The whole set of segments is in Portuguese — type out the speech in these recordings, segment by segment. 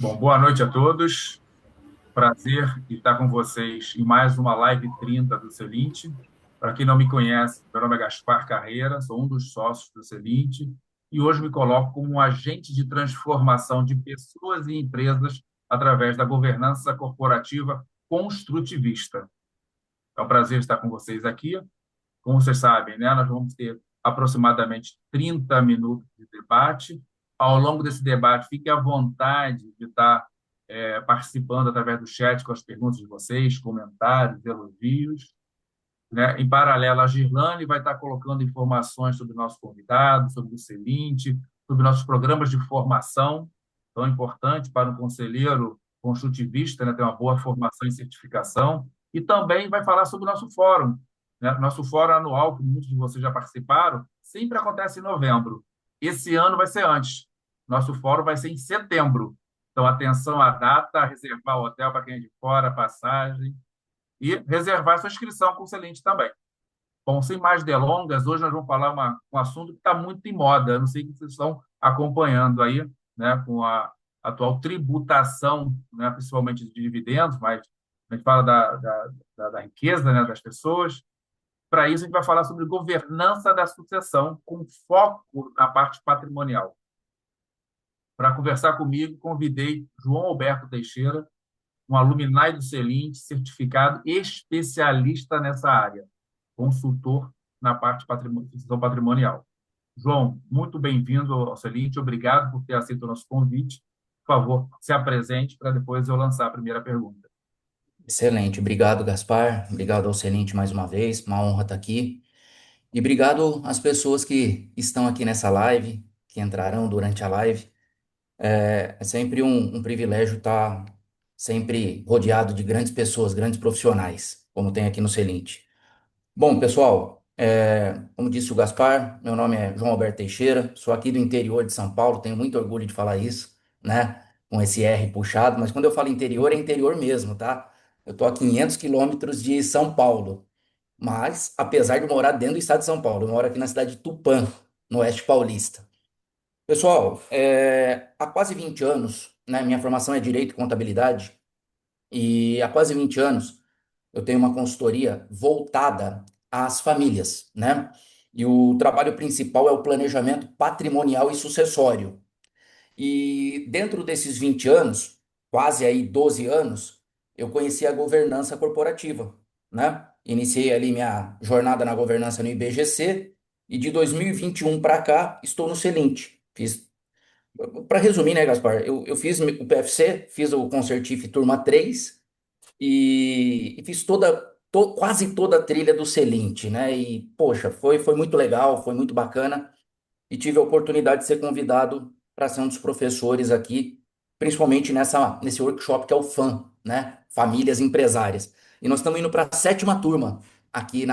Bom, boa noite a todos. Prazer estar com vocês em mais uma Live 30 do Celinte. Para quem não me conhece, meu nome é Gaspar Carreira, sou um dos sócios do Celinte e hoje me coloco como um agente de transformação de pessoas e empresas através da governança corporativa construtivista. É um prazer estar com vocês aqui. Como vocês sabem, né, nós vamos ter aproximadamente 30 minutos de debate. Ao longo desse debate, fique à vontade de estar participando através do chat com as perguntas de vocês, comentários, elogios. Né? Em paralelo, a Girlane vai estar colocando informações sobre o nosso convidado, sobre o Celinte, sobre nossos programas de formação, tão importante para um conselheiro construtivista, né, ter uma boa formação e certificação, e também vai falar sobre o nosso fórum. Né? Nosso fórum anual, que muitos de vocês já participaram, sempre acontece em novembro. Esse ano vai ser antes. Nosso fórum vai ser em setembro. Então, atenção à data, reservar o hotel para quem é de fora, passagem, e reservar sua inscrição com o Celente também. Bom, sem mais delongas, hoje nós vamos falar um assunto que está muito em moda. Eu não sei se vocês estão acompanhando aí, né, com a atual tributação, né, principalmente de dividendos, mas a gente fala da riqueza, né, das pessoas. Para isso, a gente vai falar sobre governança da sucessão, com foco na parte patrimonial. Para conversar comigo, convidei João Alberto Teixeira, um alumni do Celinte, certificado especialista nessa área, consultor na parte de gestão patrimonial. João, muito bem-vindo ao Celinte, obrigado por ter aceito o nosso convite. Por favor, se apresente para depois eu lançar a primeira pergunta. Excelente, obrigado, Gaspar. Obrigado ao Celente mais uma vez, uma honra estar aqui. E obrigado às pessoas que estão aqui nessa live, que entrarão durante a live. É sempre um privilégio estar sempre rodeado de grandes pessoas, grandes profissionais, como tem aqui no Celente. Bom, pessoal, como disse o Gaspar, meu nome é João Alberto Teixeira, sou aqui do interior de São Paulo, tenho muito orgulho de falar isso, né? Com esse R puxado, mas quando eu falo interior, é interior mesmo, tá? Eu tô a 500 quilômetros de São Paulo, mas apesar de morar dentro do estado de São Paulo, eu moro aqui na cidade de Tupã, no oeste paulista. Pessoal, há quase 20 anos, né? Minha formação é Direito e Contabilidade, e há quase 20 anos eu tenho uma consultoria voltada às famílias, né? E o trabalho principal é o planejamento patrimonial e sucessório. E dentro desses 20 anos, quase aí 12 anos, eu conheci a governança corporativa, né? Iniciei ali minha jornada na governança no IBGC e de 2021 para cá estou no Celint. Fiz, para resumir, né, Gaspar? Eu fiz o PFC, fiz o Concertif Turma 3 e fiz quase toda a trilha do Celint, né? E, poxa, foi muito legal, foi muito bacana e tive a oportunidade de ser convidado para ser um dos professores aqui, principalmente nesse workshop que é o FAM, né? Famílias Empresárias. E nós estamos indo para a sétima turma aqui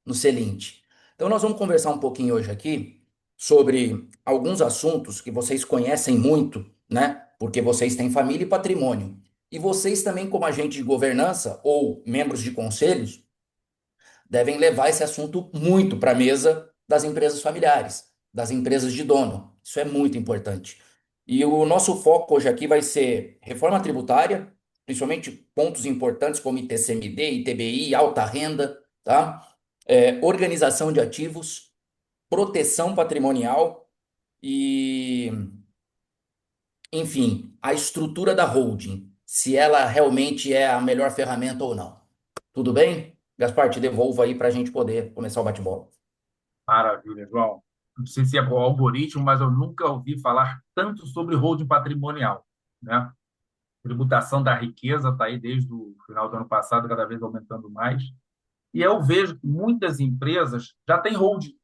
no Celint. Então nós vamos conversar um pouquinho hoje aqui sobre alguns assuntos que vocês conhecem muito, né? Porque vocês têm família e patrimônio. E vocês também, como agentes de governança ou membros de conselhos, devem levar esse assunto muito para a mesa das empresas familiares, das empresas de dono. Isso é muito importante. E o nosso foco hoje aqui vai ser reforma tributária, principalmente pontos importantes como ITCMD, ITBI, alta renda, tá? Organização de ativos, proteção patrimonial e, enfim, a estrutura da holding, se ela realmente é a melhor ferramenta ou não. Tudo bem? Gaspar, te devolvo aí para a gente poder começar o bate-bola. Maravilha, João. Não sei se é o algoritmo, mas eu nunca ouvi falar tanto sobre holding patrimonial, né? Tributação da riqueza está aí desde o final do ano passado, cada vez aumentando mais. E eu vejo que muitas empresas já têm holding,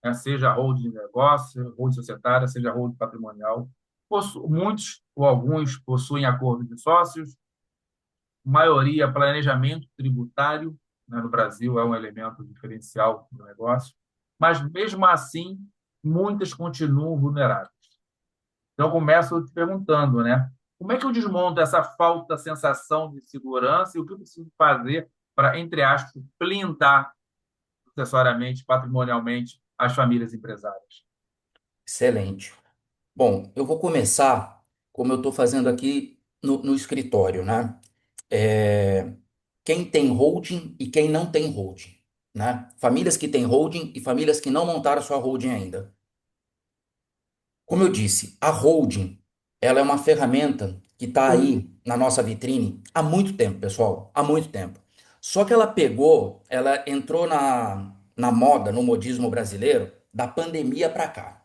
né? Seja holding de negócio, holding societária, seja holding patrimonial. Muitos ou alguns possuem acordo de sócios, maioria planejamento tributário, né? No Brasil é um elemento diferencial do negócio, mas mesmo assim, muitas continuam vulneráveis. Então, eu começo te perguntando, né? Como é que eu desmonto essa falta, sensação de segurança e o que eu preciso fazer para, entre aspas, blindar sucessoriamente, patrimonialmente, as famílias empresárias? Excelente. Bom, eu vou começar. como eu estou fazendo aqui no escritório, né? É, quem tem holding e quem não tem holding, né? Famílias que têm holding e famílias que não montaram sua holding ainda. Como eu disse, a holding, ela é uma ferramenta que está aí na nossa vitrine há muito tempo, pessoal, há muito tempo. Só que ela entrou na moda, no modismo brasileiro, da pandemia para cá.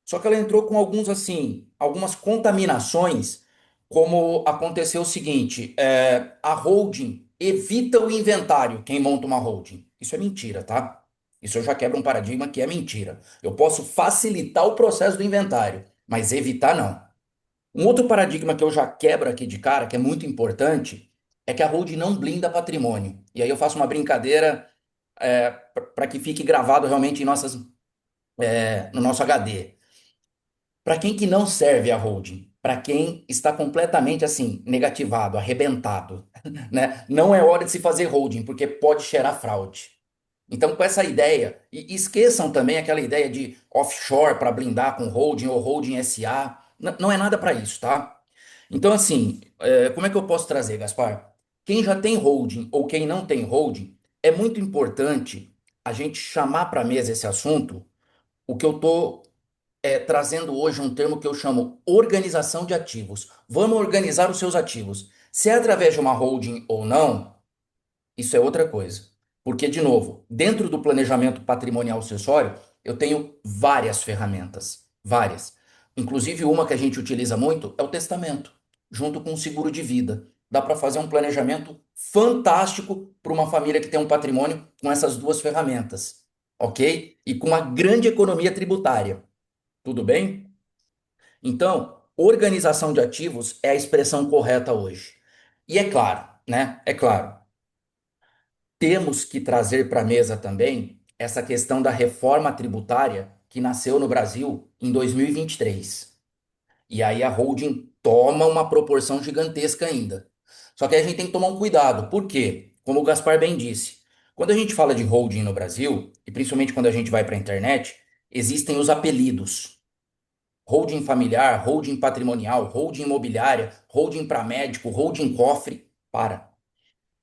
Só que ela entrou com algumas contaminações, como aconteceu o seguinte, a holding evita o inventário, quem monta uma holding. Isso é mentira, tá? Isso eu já quebro um paradigma que é mentira. Eu posso facilitar o processo do inventário, mas evitar não. Um outro paradigma que eu já quebro aqui de cara, que é muito importante, é que a holding não blinda patrimônio. E aí eu faço uma brincadeira para que fique gravado realmente no nosso HD. Para quem que não serve a holding? Para quem está completamente assim, negativado, arrebentado, né? Não é hora de se fazer holding, porque pode cheirar fraude. Então, com essa ideia, e esqueçam também aquela ideia de offshore para blindar com holding ou holding SA. Não é nada para isso, tá? Então, assim, como é que eu posso trazer, Gaspar? Quem já tem holding ou quem não tem holding, é muito importante a gente chamar para a mesa esse assunto, o que eu estou trazendo hoje um termo que eu chamo organização de ativos. Vamos organizar os seus ativos. Se é através de uma holding ou não, isso é outra coisa. Porque, de novo, dentro do planejamento patrimonial sucessório, eu tenho várias ferramentas. Várias. Inclusive, uma que a gente utiliza muito é o testamento, junto com o seguro de vida. Dá para fazer um planejamento fantástico para uma família que tem um patrimônio com essas duas ferramentas. Ok? E com uma grande economia tributária. Tudo bem? Então, organização de ativos é a expressão correta hoje. E é claro, né? É claro, temos que trazer para a mesa também essa questão da reforma tributária que nasceu no Brasil em 2023. E aí a holding toma uma proporção gigantesca ainda. Só que aí a gente tem que tomar um cuidado. Por quê? Como o Gaspar bem disse, quando a gente fala de holding no Brasil, e principalmente quando a gente vai para a internet, existem os apelidos. Holding familiar, holding patrimonial, holding imobiliária, holding para médico, holding cofre. Para.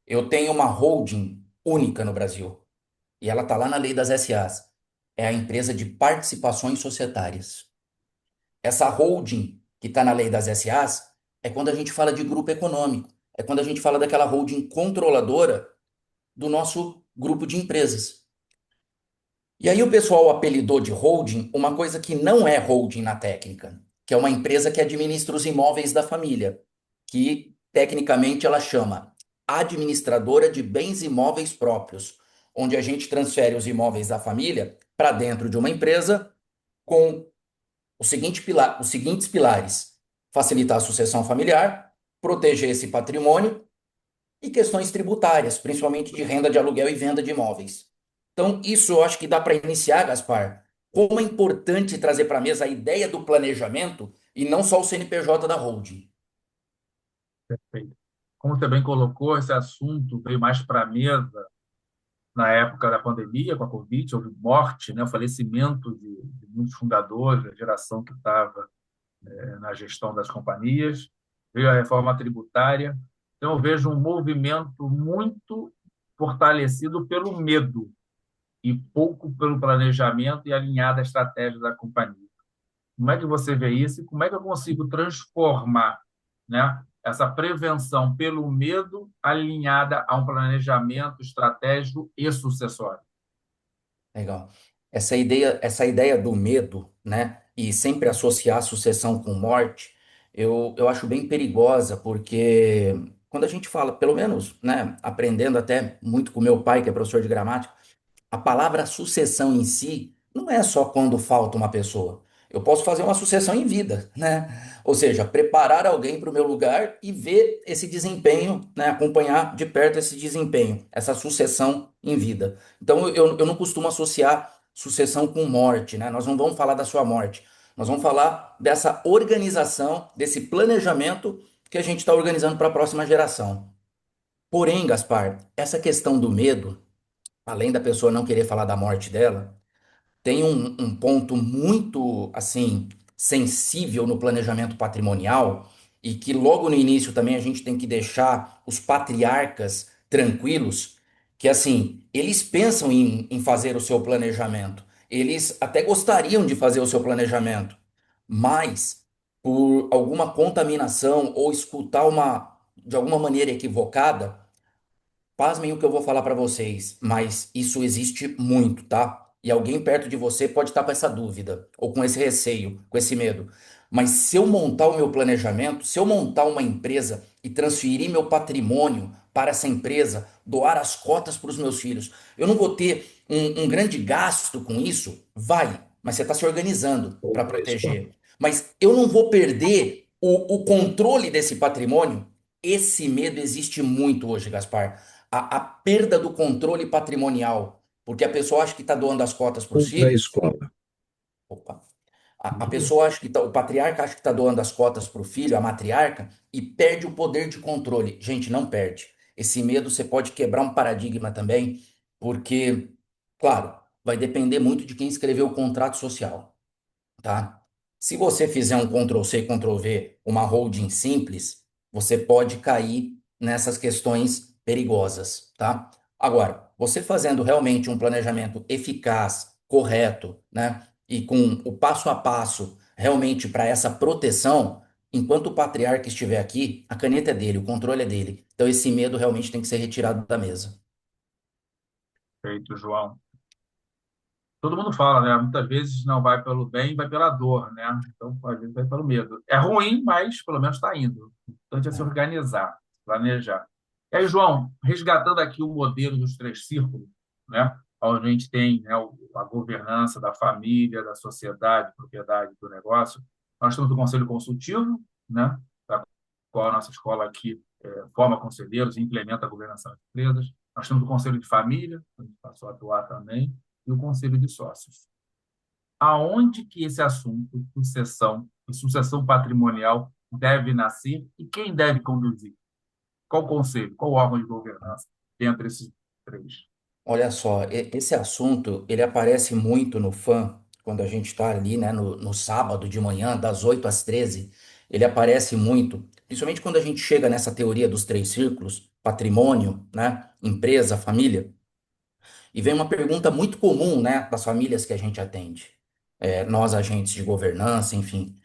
Eu tenho uma holding única no Brasil. E ela está lá na lei das SAs. É a empresa de participações societárias. Essa holding que está na lei das SAs é quando a gente fala de grupo econômico. É quando a gente fala daquela holding controladora do nosso grupo de empresas. E aí o pessoal apelidou de holding uma coisa que não é holding na técnica, que é uma empresa que administra os imóveis da família, que tecnicamente ela chama administradora de bens imóveis próprios, onde a gente transfere os imóveis da família para dentro de uma empresa com os seguintes pilares: facilitar a sucessão familiar, proteger esse patrimônio e questões tributárias, principalmente de renda de aluguel e venda de imóveis. Então, isso eu acho que dá para iniciar, Gaspar, como é importante trazer para a mesa a ideia do planejamento e não só o CNPJ da holding. Perfeito. Como você bem colocou, esse assunto veio mais para a mesa na época da pandemia, com a Covid, houve morte, né, o falecimento de muitos fundadores, da geração que estava na gestão das companhias, veio a reforma tributária. Então, eu vejo um movimento muito fortalecido pelo medo e pouco pelo planejamento e alinhado à estratégia da companhia. Como é que você vê isso e como é que eu consigo transformar, né, essa prevenção pelo medo alinhada a um planejamento estratégico e sucessório? Legal. Essa ideia do medo, né, e sempre associar a sucessão com morte, eu acho bem perigosa, porque quando a gente fala, pelo menos, né, aprendendo até muito com meu pai, que é professor de gramática, a palavra sucessão em si não é só quando falta uma pessoa. Eu posso fazer uma sucessão em vida, né? Ou seja, preparar alguém para o meu lugar e ver esse desempenho, né? Acompanhar de perto esse desempenho, essa sucessão em vida. Então, eu não costumo associar sucessão com morte, né? Nós não vamos falar da sua morte. Nós vamos falar dessa organização, desse planejamento que a gente está organizando para a próxima geração. Porém, Gaspar, essa questão do medo, além da pessoa não querer falar da morte dela, tem um ponto muito, assim, sensível no planejamento patrimonial e que logo no início também a gente tem que deixar os patriarcas tranquilos, que assim, eles pensam em fazer o seu planejamento, eles até gostariam de fazer o seu planejamento, mas por alguma contaminação ou escutar de alguma maneira equivocada. Pasmem o que eu vou falar para vocês, mas isso existe muito, tá? E alguém perto de você pode estar com essa dúvida, ou com esse receio, com esse medo. Mas se eu montar o meu planejamento, se eu montar uma empresa e transferir meu patrimônio para essa empresa, doar as cotas para os meus filhos, eu não vou ter um grande gasto com isso? Vai, mas você está se organizando para proteger. Mas eu não vou perder o controle desse patrimônio? Esse medo existe muito hoje, Gaspar, a perda do controle patrimonial, porque a pessoa acha que está doando as cotas para os Outra filhos. escola. Opa. A Muito bem. pessoa acha que o patriarca acha que está doando as cotas para o filho, a matriarca, e perde o poder de controle. Gente, não perde. Esse medo você pode quebrar um paradigma também, porque, claro, vai depender muito de quem escreveu o contrato social, tá? Se você fizer um Ctrl+C, Ctrl+V, uma holding simples, você pode cair nessas questões perigosas, tá? Agora, você fazendo realmente um planejamento eficaz, correto, né? E com o passo a passo realmente para essa proteção, enquanto o patriarca estiver aqui, a caneta é dele, o controle é dele. Então esse medo realmente tem que ser retirado da mesa. Feito, João. Todo mundo fala, né? Muitas vezes não vai pelo bem, vai pela dor, né? Então, às vezes vai pelo medo. É ruim, mas pelo menos está indo. O importante é se Né? organizar, se planejar. E aí, João, resgatando aqui o modelo dos três círculos, né? Onde a gente tem, né, a governança da família, da sociedade, propriedade do negócio. Nós temos o Conselho Consultivo, né? Da qual a nossa escola aqui forma conselheiros e implementa a governança das empresas. Nós temos o Conselho de Família, onde passou a atuar também, e o Conselho de Sócios. Aonde que esse assunto, sucessão e sucessão patrimonial, deve nascer e quem deve conduzir? Qual conselho, qual órgão de governança dentre esses três? Olha só, esse assunto, ele aparece muito no FAM, quando a gente está ali, né, no sábado de manhã, das 8 às 13, ele aparece muito, principalmente quando a gente chega nessa teoria dos três círculos, patrimônio, né, empresa, família, e vem uma pergunta muito comum, né, das famílias que a gente atende, nós agentes de governança, enfim,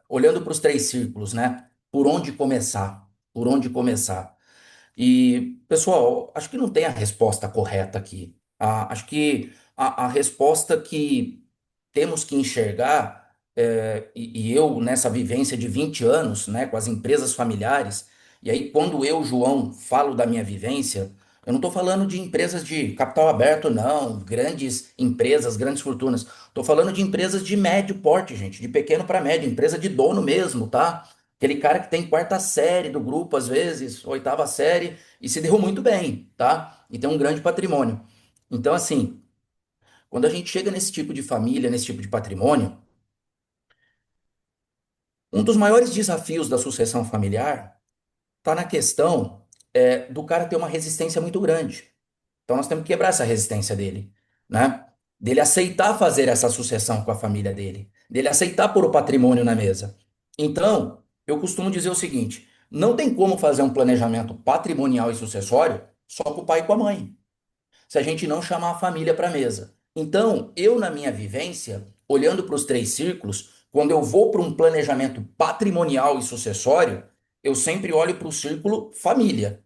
olhando para os três círculos, né, por onde começar? Por onde começar? E, pessoal, acho que não tem a resposta correta aqui. Acho que a resposta que temos que enxergar, e eu nessa vivência de 20 anos, né, com as empresas familiares, e aí quando eu, João, falo da minha vivência, eu não estou falando de empresas de capital aberto, não, grandes empresas, grandes fortunas. Estou falando de empresas de médio porte, gente, de pequeno para médio, empresa de dono mesmo, tá? Aquele cara que tem quarta série do grupo, às vezes, oitava série, e se deu muito bem, tá? E tem um grande patrimônio. Então, assim, quando a gente chega nesse tipo de família, nesse tipo de patrimônio, um dos maiores desafios da sucessão familiar está na questão do cara ter uma resistência muito grande. Então, nós temos que quebrar essa resistência dele, né? Dele aceitar fazer essa sucessão com a família dele, dele aceitar pôr o patrimônio na mesa. Então, eu costumo dizer o seguinte: não tem como fazer um planejamento patrimonial e sucessório só com o pai e com a mãe, se a gente não chamar a família para a mesa. Então, eu, na minha vivência, olhando para os três círculos, quando eu vou para um planejamento patrimonial e sucessório, eu sempre olho para o círculo família.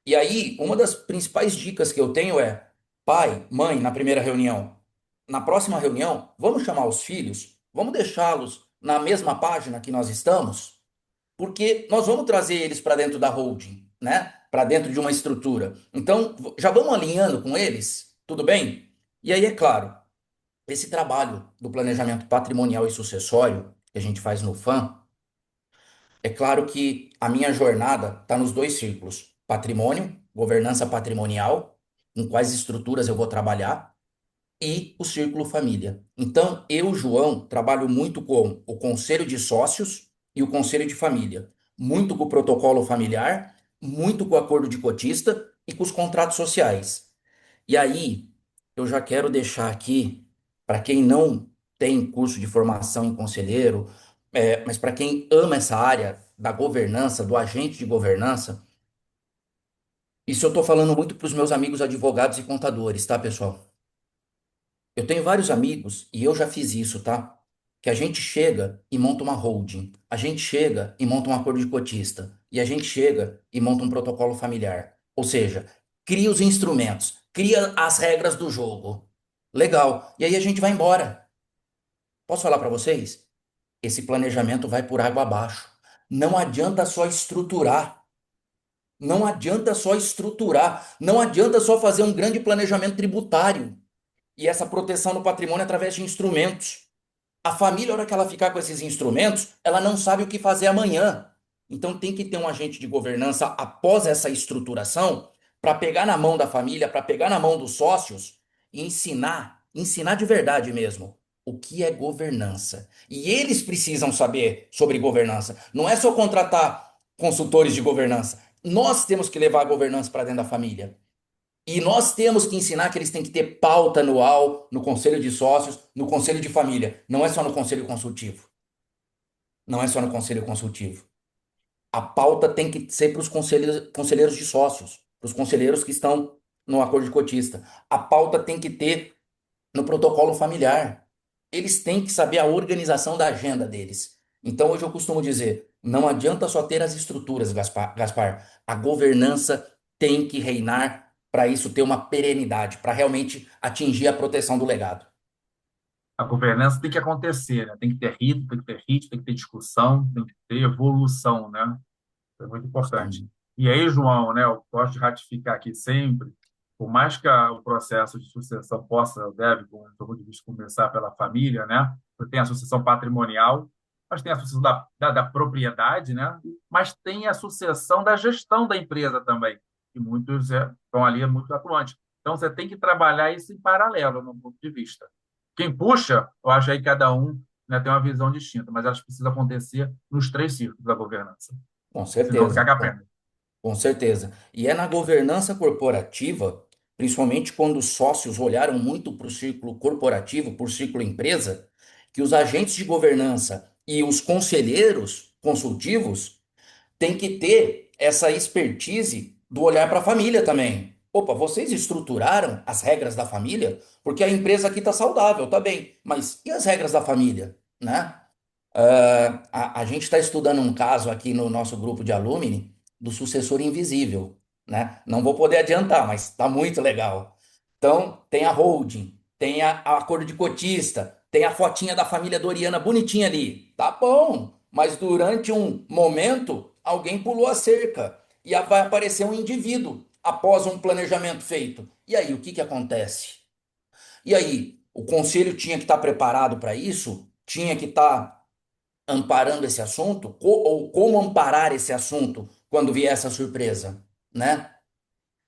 E aí, uma das principais dicas que eu tenho é: pai, mãe, na primeira reunião, na próxima reunião, vamos chamar os filhos, vamos deixá-los na mesma página que nós estamos, porque nós vamos trazer eles para dentro da holding, né? Para dentro de uma estrutura. Então, já vamos alinhando com eles, tudo bem? E aí, é claro, esse trabalho do planejamento patrimonial e sucessório que a gente faz no FAM, é claro que a minha jornada está nos dois círculos: patrimônio, governança patrimonial, em quais estruturas eu vou trabalhar, e o círculo família. Então, eu, João, trabalho muito com o conselho de sócios e o conselho de família, muito com o protocolo familiar, muito com o acordo de cotista e com os contratos sociais. E aí, eu já quero deixar aqui, para quem não tem curso de formação em conselheiro, mas para quem ama essa área da governança, do agente de governança, isso eu estou falando muito para os meus amigos advogados e contadores, tá, pessoal? Eu tenho vários amigos, e eu já fiz isso, tá? Que a gente chega e monta uma holding, a gente chega e monta um acordo de cotista, e a gente chega e monta um protocolo familiar. Ou seja, cria os instrumentos, cria as regras do jogo. Legal. E aí a gente vai embora. Posso falar para vocês? Esse planejamento vai por água abaixo. Não adianta só estruturar. Não adianta só estruturar. Não adianta só fazer um grande planejamento tributário e essa proteção no patrimônio através de instrumentos. A família, a hora que ela ficar com esses instrumentos, ela não sabe o que fazer amanhã. Então tem que ter um agente de governança após essa estruturação para pegar na mão da família, para pegar na mão dos sócios e ensinar de verdade mesmo o que é governança. E eles precisam saber sobre governança. Não é só contratar consultores de governança. Nós temos que levar a governança para dentro da família. E nós temos que ensinar que eles têm que ter pauta anual no conselho de sócios, no conselho de família. Não é só no conselho consultivo. Não é só no conselho consultivo. A pauta tem que ser para os conselheiros de sócios, para os conselheiros que estão no acordo de cotista. A pauta tem que ter no protocolo familiar. Eles têm que saber a organização da agenda deles. Então, hoje eu costumo dizer, não adianta só ter as estruturas, Gaspar. A governança tem que reinar para isso ter uma perenidade, para realmente atingir a proteção do legado. A governança tem que acontecer, né? Tem que ter ritmo, tem que ter ritmo, tem que ter discussão, tem que ter evolução, né? É muito importante. Justamente. E aí, João, né, eu gosto de ratificar aqui sempre, por mais que o processo de sucessão possa, deve, do meu ponto de vista, começar pela família, né? Tem a sucessão patrimonial, mas tem a sucessão da propriedade, né? Mas tem a sucessão da gestão da empresa também, que muitos estão ali muito atuantes. Então, você tem que trabalhar isso em paralelo, no ponto de vista. Quem puxa, eu acho aí que cada um, né, tem uma visão distinta, mas elas precisam acontecer nos três círculos da governança. Com Senão fica certeza. capenga. Com certeza. E é na governança corporativa, principalmente quando os sócios olharam muito para o círculo corporativo, para o círculo empresa, que os agentes de governança e os conselheiros consultivos têm que ter essa expertise do olhar para a família também. Opa, vocês estruturaram as regras da família? Porque a empresa aqui está saudável, tá bem, mas e as regras da família, né? A gente está estudando um caso aqui no nosso grupo de alumni do sucessor invisível, né? Não vou poder adiantar, mas está muito legal. Então, tem a holding, tem a acordo de cotista, tem a fotinha da família Doriana bonitinha ali. Tá bom, mas durante um momento, alguém pulou a cerca e vai aparecer um indivíduo após um planejamento feito. E aí, o que que acontece? E aí, o conselho tinha que estar preparado para isso? Tinha que estar amparando esse assunto, ou como amparar esse assunto quando vier essa surpresa, né?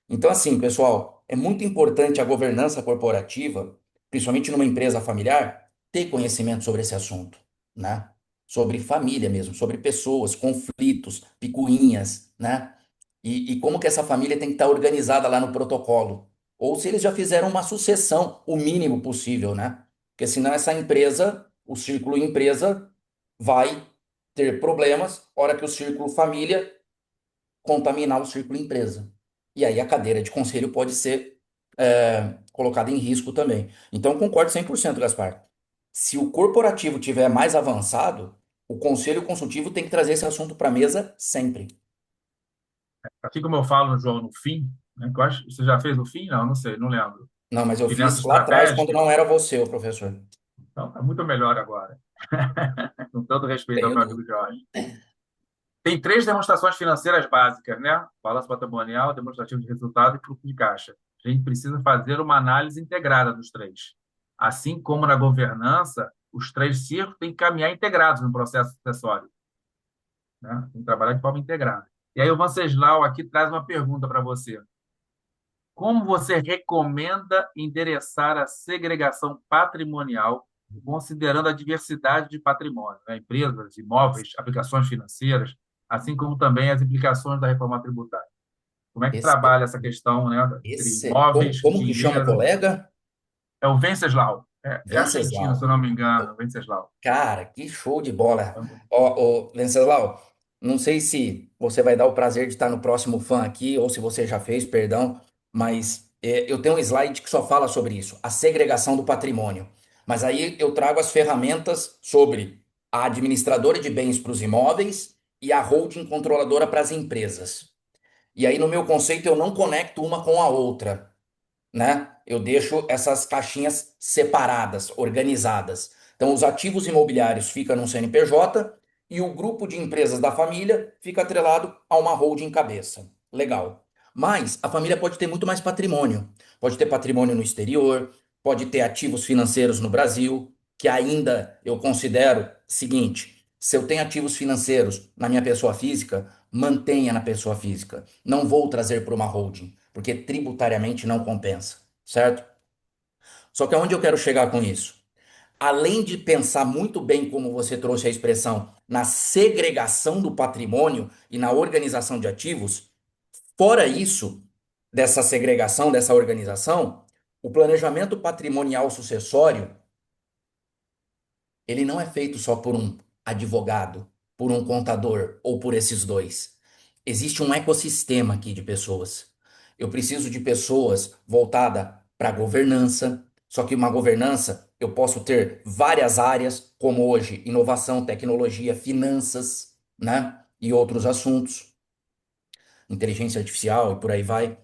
Então, assim, pessoal, é muito importante a governança corporativa, principalmente numa empresa familiar, ter conhecimento sobre esse assunto, né? Sobre família mesmo, sobre pessoas, conflitos, picuinhas, né? E como que essa família tem que estar organizada lá no protocolo. Ou se eles já fizeram uma sucessão, o mínimo possível, né? Porque senão essa empresa, o círculo empresa, vai ter problemas, hora que o círculo família contaminar o círculo empresa. E aí a cadeira de conselho pode ser colocada em risco também. Então, concordo 100%, Gaspar. Se o corporativo tiver mais avançado, o conselho consultivo tem que trazer esse assunto para a mesa sempre. Aqui, como eu falo, João, no fim, né, que eu acho, você já fez o fim? Não, não sei, não lembro. Não, mas eu Finanças fiz lá atrás quando estratégicas, não era você, o professor. então está muito melhor agora. Com todo respeito ao Tenho meu dúvida. amigo Jorge. Tem três demonstrações financeiras básicas, né? Balanço patrimonial, demonstrativo de resultado e fluxo de caixa. A gente precisa fazer uma análise integrada dos três. Assim como na governança, os três círculos têm que caminhar integrados no processo sucessório, né? Tem que trabalhar de forma integrada. E aí o Venceslau aqui traz uma pergunta para você. Como você recomenda endereçar a segregação patrimonial, considerando a diversidade de patrimônio, né? Empresas, imóveis, aplicações financeiras, assim como também as implicações da reforma tributária? Como é que Esse, trabalha essa questão, né, entre como, imóveis, como que chama o dinheiro? colega? É o Venceslau. É argentino, se eu Venceslau. não me engano, Venceslau. Cara, que show de bola. Ó, Venceslau, não sei se você vai dar o prazer de estar no próximo fã aqui, ou se você já fez, perdão, mas eu tenho um slide que só fala sobre isso, a segregação do patrimônio. Mas aí eu trago as ferramentas sobre a administradora de bens para os imóveis e a holding controladora para as empresas. E aí, no meu conceito, eu não conecto uma com a outra, né? Eu deixo essas caixinhas separadas, organizadas. Então, os ativos imobiliários ficam no CNPJ e o grupo de empresas da família fica atrelado a uma holding cabeça. Legal. Mas a família pode ter muito mais patrimônio. Pode ter patrimônio no exterior, pode ter ativos financeiros no Brasil, que ainda eu considero seguinte: se eu tenho ativos financeiros na minha pessoa física, mantenha na pessoa física. Não vou trazer para uma holding, porque tributariamente não compensa, certo? Só que aonde eu quero chegar com isso? Além de pensar muito bem, como você trouxe a expressão, na segregação do patrimônio e na organização de ativos, fora isso, dessa segregação, dessa organização, o planejamento patrimonial sucessório ele não é feito só por um advogado, por um contador ou por esses dois. Existe um ecossistema aqui de pessoas. Eu preciso de pessoas voltadas para governança, só que uma governança eu posso ter várias áreas, como hoje, inovação, tecnologia, finanças, né? E outros assuntos, inteligência artificial e por aí vai,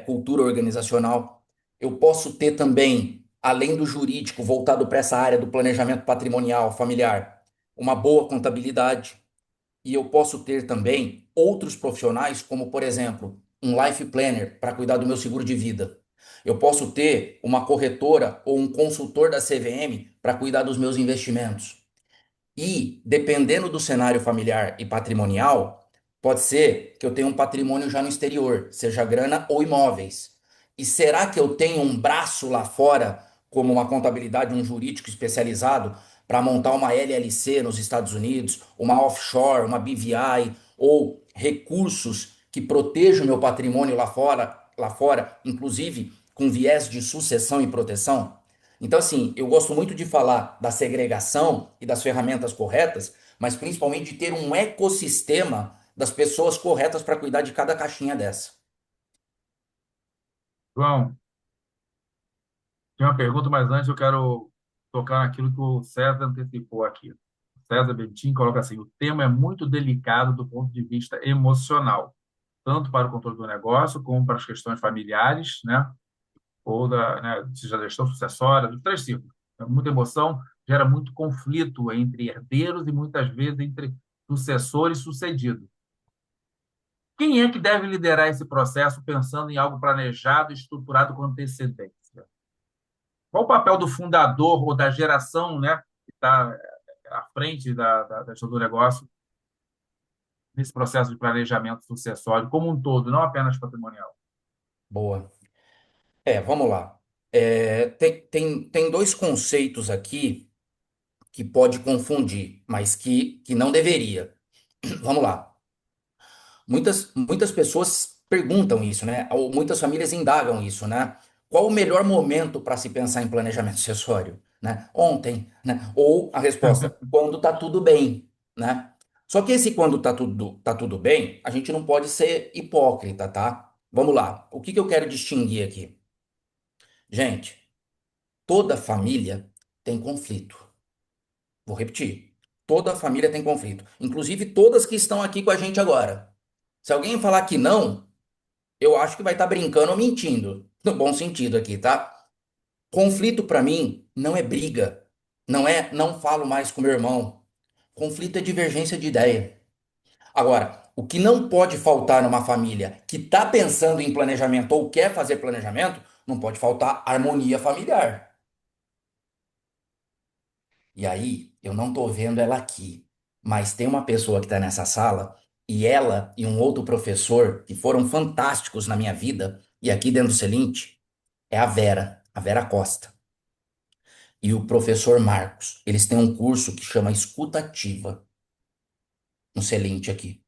cultura organizacional. Eu posso ter também, além do jurídico, voltado para essa área do planejamento patrimonial familiar, uma boa contabilidade. E eu posso ter também outros profissionais, como, por exemplo, um life planner para cuidar do meu seguro de vida. Eu posso ter uma corretora ou um consultor da CVM para cuidar dos meus investimentos. E, dependendo do cenário familiar e patrimonial, pode ser que eu tenha um patrimônio já no exterior, seja grana ou imóveis. E será que eu tenho um braço lá fora, como uma contabilidade, um jurídico especializado, para montar uma LLC nos Estados Unidos, uma offshore, uma BVI, ou recursos que protejam o meu patrimônio lá fora, inclusive com viés de sucessão e proteção? Então, assim, eu gosto muito de falar da segregação e das ferramentas corretas, mas principalmente de ter um ecossistema das pessoas corretas para cuidar de cada caixinha dessa. João, tem uma pergunta, mas antes eu quero tocar naquilo que o César antecipou aqui. O César Bentin coloca assim: o tema é muito delicado do ponto de vista emocional, tanto para o controle do negócio, como para as questões familiares, né? Ou seja da gestão sucessória, dos três ciclos. É muita emoção, gera muito conflito entre herdeiros e muitas vezes entre sucessor e sucedido. Quem é que deve liderar esse processo pensando em algo planejado e estruturado com antecedência? Qual o papel do fundador ou da geração, né, que está à frente da gestão do negócio nesse processo de planejamento sucessório como um todo, não apenas patrimonial? Boa. Vamos lá. Tem dois conceitos aqui que pode confundir, mas que não deveria. Vamos lá. Muitas pessoas perguntam isso, né? Ou muitas famílias indagam isso, né? Qual o melhor momento para se pensar em planejamento sucessório, né? Ontem, né? Ou a resposta, quando tá tudo bem, né? Só que esse quando tá tudo bem, a gente não pode ser hipócrita, tá? Vamos lá. O que que eu quero distinguir aqui? Gente, toda família tem conflito. Vou repetir. Toda família tem conflito, inclusive todas que estão aqui com a gente agora. Se alguém falar que não, eu acho que vai estar brincando ou mentindo, no bom sentido aqui, tá? Conflito pra mim não é briga, não é não falo mais com meu irmão. Conflito é divergência de ideia. Agora, o que não pode faltar numa família que está pensando em planejamento ou quer fazer planejamento, não pode faltar harmonia familiar. E aí, eu não tô vendo ela aqui, mas tem uma pessoa que está nessa sala e ela e um outro professor que foram fantásticos na minha vida e aqui dentro do Celinte é a Vera Costa, e o professor Marcos. Eles têm um curso que chama Escuta Ativa, no Celente aqui.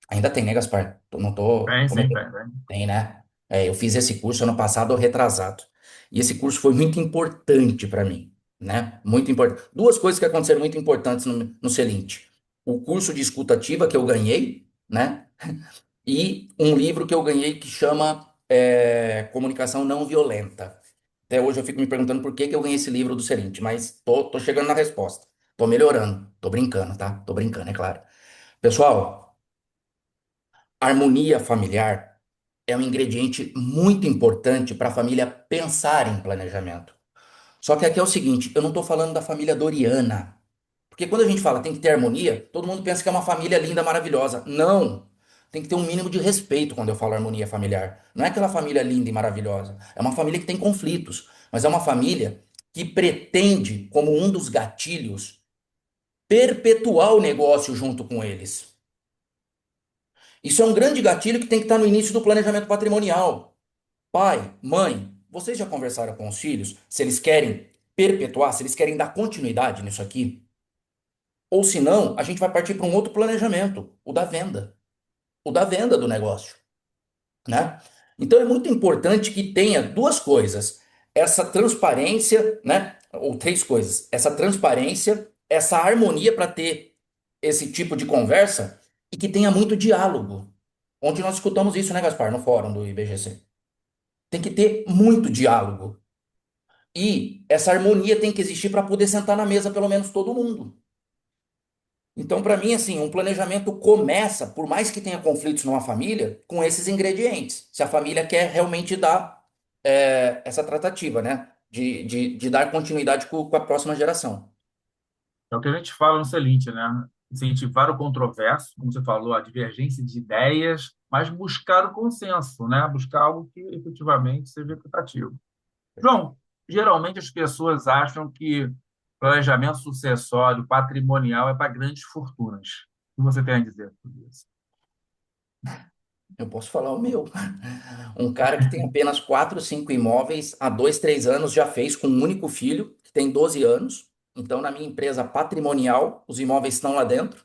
Ainda tem, né, Gaspar? Não tô Tem, sim, cometendo. tem, tem. Tem, né? Eu fiz esse curso ano passado ou retrasado. E esse curso foi muito importante para mim, né? Muito importante. Duas coisas que aconteceram muito importantes no Celint. O curso de escuta ativa que eu ganhei, né? E um livro que eu ganhei que chama Comunicação Não Violenta. Até hoje eu fico me perguntando por que que eu ganhei esse livro do Celint, mas tô chegando na resposta. Tô melhorando. Tô brincando, tá? Tô brincando, é claro. Pessoal, harmonia familiar é um ingrediente muito importante para a família pensar em planejamento. Só que aqui é o seguinte, eu não estou falando da família Doriana. Porque quando a gente fala tem que ter harmonia, todo mundo pensa que é uma família linda, maravilhosa. Não! Tem que ter um mínimo de respeito quando eu falo harmonia familiar. Não é aquela família linda e maravilhosa. É uma família que tem conflitos, mas é uma família que pretende, como um dos gatilhos, perpetuar o negócio junto com eles. Isso é um grande gatilho que tem que estar no início do planejamento patrimonial. Pai, mãe, vocês já conversaram com os filhos se eles querem perpetuar, se eles querem dar continuidade nisso aqui? Ou se não, a gente vai partir para um outro planejamento, o da venda do negócio, né? Então é muito importante que tenha duas coisas: essa transparência, né? Ou três coisas: essa transparência, essa harmonia para ter esse tipo de conversa e que tenha muito diálogo. Onde nós escutamos isso, né, Gaspar, no fórum do IBGC. Tem que ter muito diálogo. E essa harmonia tem que existir para poder sentar na mesa pelo menos todo mundo. Então, para mim, assim, um planejamento começa, por mais que tenha conflitos numa família, com esses ingredientes. Se a família quer realmente dar essa tratativa, né? De dar continuidade com a próxima geração. É o que a gente fala no Celint, né? Incentivar o controverso, como você falou, a divergência de ideias, mas buscar o consenso, né? Buscar algo que efetivamente seja equitativo. João, geralmente as pessoas acham que planejamento sucessório, patrimonial é para grandes fortunas. O que você tem a dizer sobre isso? Eu posso falar o meu. Um cara que tem apenas 4, 5 imóveis, há 2, 3 anos já fez com um único filho, que tem 12 anos. Então, na minha empresa patrimonial, os imóveis estão lá dentro.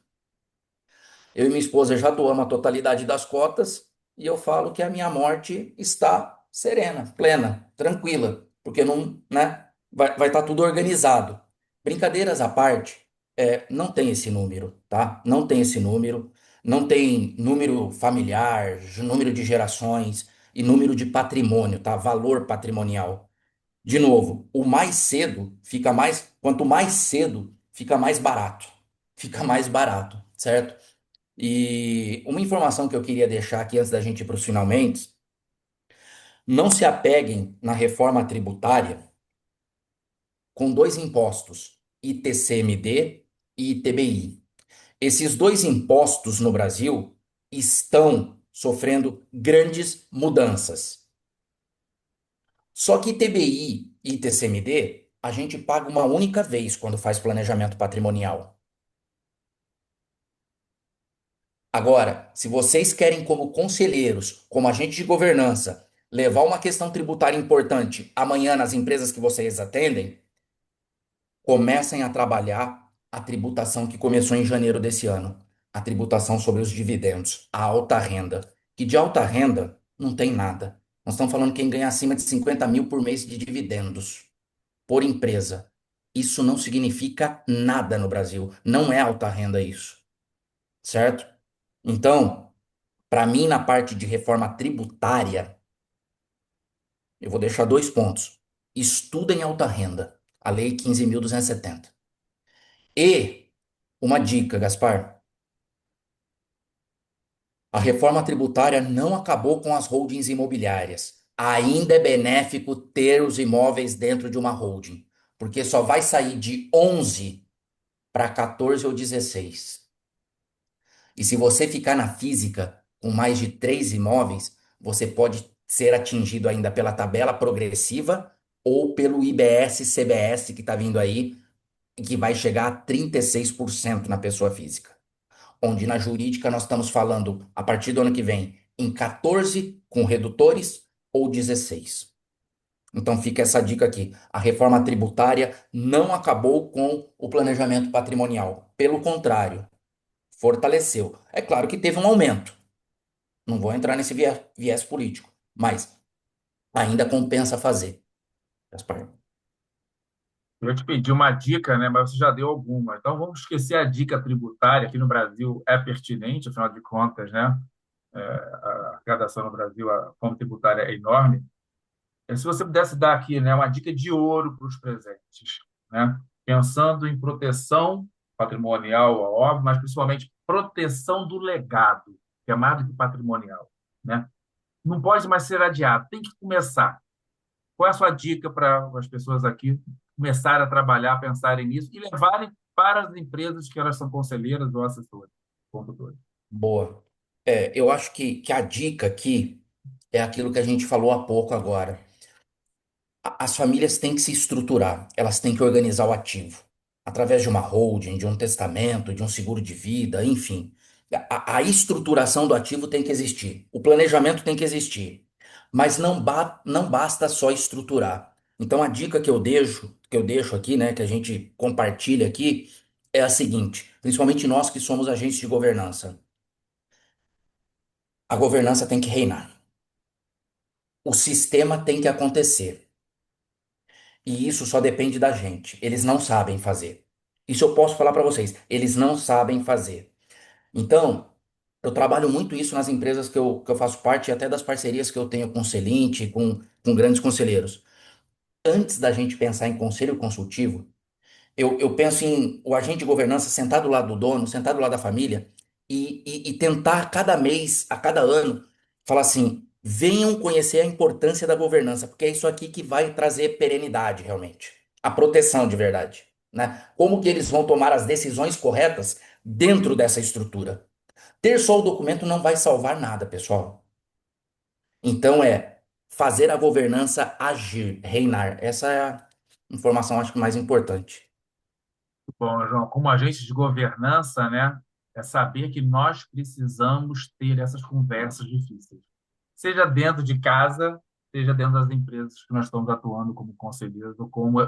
Eu e minha esposa já doamos a totalidade das cotas e eu falo que a minha morte está serena, plena, tranquila, porque não, né, vai estar tudo organizado. Brincadeiras à parte, não tem esse número, tá? Não tem esse número, não tem número familiar, número de gerações e número de patrimônio, tá? Valor patrimonial. De novo, o mais cedo fica mais, quanto mais cedo, fica mais barato. Fica mais barato, certo? E uma informação que eu queria deixar aqui antes da gente ir para os finalmente, não se apeguem na reforma tributária com dois impostos, ITCMD e ITBI. Esses dois impostos no Brasil estão sofrendo grandes mudanças. Só que ITBI e ITCMD a gente paga uma única vez quando faz planejamento patrimonial. Agora, se vocês querem, como conselheiros, como agente de governança, levar uma questão tributária importante amanhã nas empresas que vocês atendem, comecem a trabalhar a tributação que começou em janeiro desse ano, a tributação sobre os dividendos, a alta renda, que de alta renda não tem nada. Nós estamos falando quem ganha acima de 50 mil por mês de dividendos por empresa. Isso não significa nada no Brasil. Não é alta renda isso, certo? Então, para mim, na parte de reforma tributária, eu vou deixar dois pontos. Estuda em alta renda, a Lei 15.270. E uma dica, Gaspar: a reforma tributária não acabou com as holdings imobiliárias. Ainda é benéfico ter os imóveis dentro de uma holding, porque só vai sair de 11 para 14 ou 16. E se você ficar na física com mais de 3 imóveis, você pode ser atingido ainda pela tabela progressiva ou pelo IBS-CBS que está vindo aí, e que vai chegar a 36% na pessoa física. Onde na jurídica nós estamos falando, a partir do ano que vem, em 14 com redutores ou 16. Então fica essa dica aqui. A reforma tributária não acabou com o planejamento patrimonial. Pelo contrário, fortaleceu. É claro que teve um aumento. Não vou entrar nesse viés político, mas ainda compensa fazer. Gaspar. Eu ia te pedir uma dica, né, mas você já deu alguma. Então, vamos esquecer a dica tributária. Aqui no Brasil é pertinente, afinal de contas, né? A arrecadação no Brasil, a forma tributária é enorme. Se você pudesse dar aqui, né, uma dica de ouro para os presentes, né? Pensando em proteção patrimonial, óbvio, mas principalmente proteção do legado, que é mais do que patrimonial, né? Não pode mais ser adiado, tem que começar. Qual é a sua dica para as pessoas aqui começarem a trabalhar, pensarem nisso e levarem para as empresas que elas são conselheiras ou assessoras, consultoras? Boa. Eu acho que a dica aqui é aquilo que a gente falou há pouco agora. As famílias têm que se estruturar, elas têm que organizar o ativo, através de uma holding, de um testamento, de um seguro de vida, enfim. A estruturação do ativo tem que existir, o planejamento tem que existir, mas não basta só estruturar. Então a dica que eu deixo aqui, né, que a gente compartilha aqui, é a seguinte, principalmente nós que somos agentes de governança. A governança tem que reinar. O sistema tem que acontecer. E isso só depende da gente. Eles não sabem fazer. Isso eu posso falar para vocês. Eles não sabem fazer. Então, eu trabalho muito isso nas empresas que eu faço parte e até das parcerias que eu tenho com o Celint, com grandes conselheiros. Antes da gente pensar em conselho consultivo, eu penso em o agente de governança sentar do lado do dono, sentar do lado da família e tentar a cada mês, a cada ano, falar assim: venham conhecer a importância da governança, porque é isso aqui que vai trazer perenidade realmente, a proteção de verdade, né? Como que eles vão tomar as decisões corretas dentro dessa estrutura? Ter só o documento não vai salvar nada, pessoal. Então é fazer a governança agir, reinar. Essa é a informação, acho que mais importante. Bom, João, como agente de governança, né, é saber que nós precisamos ter essas conversas difíceis, seja dentro de casa, seja dentro das empresas que nós estamos atuando como conselheiros, ou como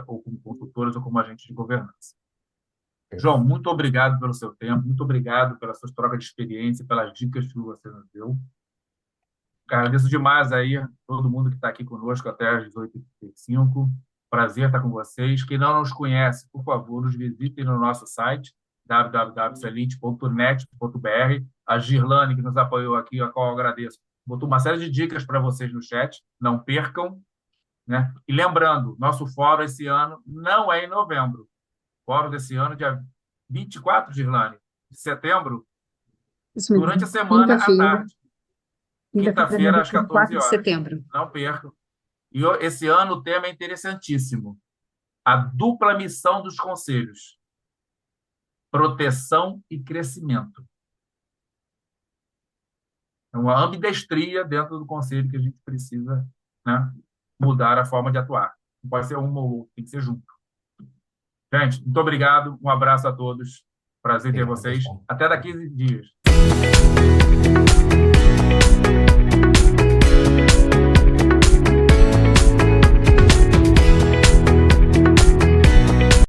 consultores, ou como agentes de governança. João, Perfeito. muito obrigado pelo seu tempo, muito obrigado pela sua troca de experiência, pelas dicas que você nos deu. Agradeço demais aí todo mundo que está aqui conosco até às 18h35. Prazer estar com vocês. Quem não nos conhece, por favor, nos visitem no nosso site www.celint.net.br. A Girlane, que nos apoiou aqui, a qual eu agradeço, botou uma série de dicas para vocês no chat. Não percam, né? E lembrando, nosso fórum esse ano não é em novembro. O fórum desse ano, dia 24, Girlane, de setembro, Isso durante a mesmo. semana à Quinta-feira. tarde. Quinta-feira, Quinta-feira, dia às 14 4 de horas. setembro. Não percam. E esse ano o tema é interessantíssimo. A dupla missão dos conselhos: proteção e crescimento. É uma ambidestria dentro do conselho que a gente precisa, né, mudar a forma de atuar. Não pode ser uma ou outra, tem que ser junto. Gente, muito obrigado. Um abraço a todos. Prazer em ter Obrigado, vocês. pessoal. Até daqui a 15 dias.